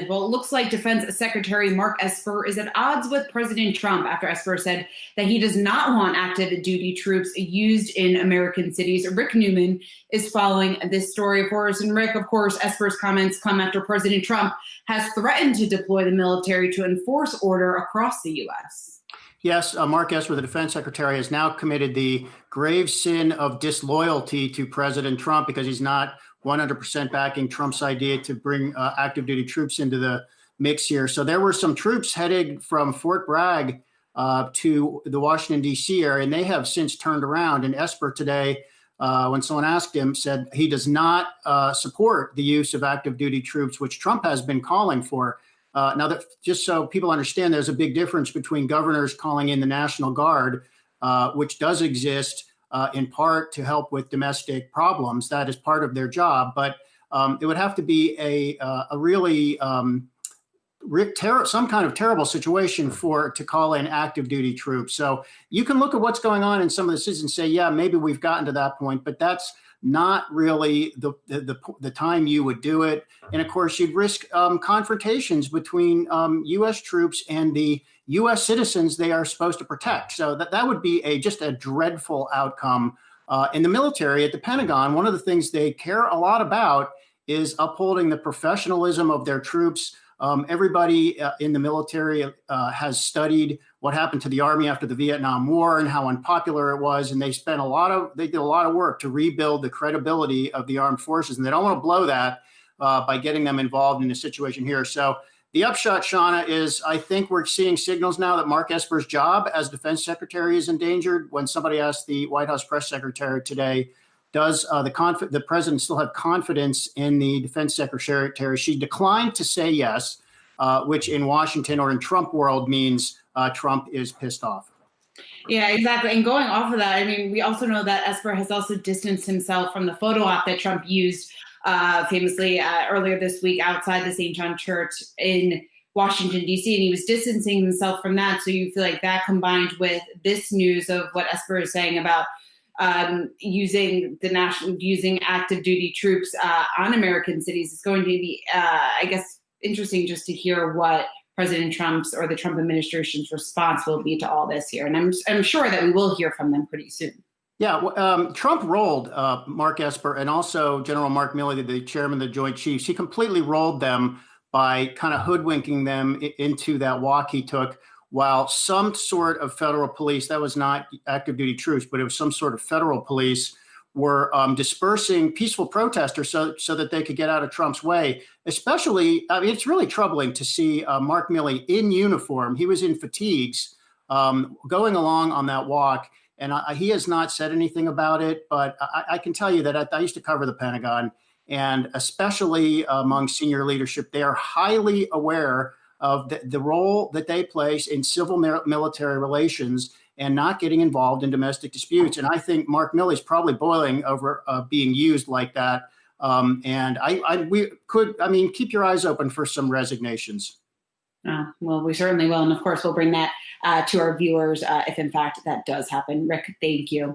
Well, it looks like Defense Secretary Mark Esper is at odds with President Trump after Esper said that he does not want active duty troops used in American cities. Rick Newman is following this story for us. And Rick, of course, Esper's comments come after President Trump has threatened to deploy the military to enforce order across the U.S. Yes, Mark Esper, the defense secretary, has now committed the grave sin of disloyalty to President Trump because he's not 100% backing Trump's idea to bring active duty troops into the mix here. So there were some troops headed from Fort Bragg to the Washington, D.C. area, and they have since turned around. And Esper today, when someone asked him, said he does not support the use of active duty troops, which Trump has been calling for. Now, that, just so people understand, there's a big difference between governors calling in the National Guard, which does exist in part to help with domestic problems. That is part of their job. But it would have to be a really some kind of terrible situation to call in active duty troops. So you can look at what's going on in some of the cities and say, yeah, maybe we've gotten to that point, but that's not really the time you would do it. And of course, you'd risk confrontations between U.S. troops and the U.S. citizens they are supposed to protect. So that would be just a dreadful outcome. In the military, at the Pentagon, one of the things they care a lot about is upholding the professionalism of their troops. Everybody in the military has studied what happened to the Army after the Vietnam War and how unpopular it was. And they did a lot of work to rebuild the credibility of the armed forces. And they don't want to blow that by getting them involved in a situation here. So the upshot, Shauna, is I think we're seeing signals now that Mark Esper's job as defense secretary is endangered. When somebody asked the White House press secretary today, does the president still have confidence in the defense secretary? She declined to say yes, which in Washington or in Trump world means Trump is pissed off. Yeah, exactly. And going off of that, I mean, we also know that Esper has also distanced himself from the photo op that Trump used famously earlier this week outside the St. John Church in Washington, D.C., and he was distancing himself from that. So you feel like that combined with this news of what Esper is saying about using active duty troops on American cities is going to be, I guess, interesting just to hear what President Trump's or the Trump administration's response will be to all this here. And I'm sure that we will hear from them pretty soon. Yeah, Trump rolled Mark Esper and also General Mark Milley, the chairman of the Joint Chiefs. He completely rolled them by kind of hoodwinking them into that walk he took, while some sort of federal police, that was not active duty troops, but it was some sort of federal police, were dispersing peaceful protesters so that they could get out of Trump's way. Especially, I mean, it's really troubling to see Mark Milley in uniform. He was in fatigues going along on that walk. And he has not said anything about it, but I can tell you that I used to cover the Pentagon, and especially among senior leadership, they are highly aware of the role that they play in civil military relations and not getting involved in domestic disputes. And I think Mark Milley's probably boiling over being used like that. And keep your eyes open for some resignations. Well, we certainly will. And of course, we'll bring that to our viewers if, in fact, that does happen. Rick, thank you.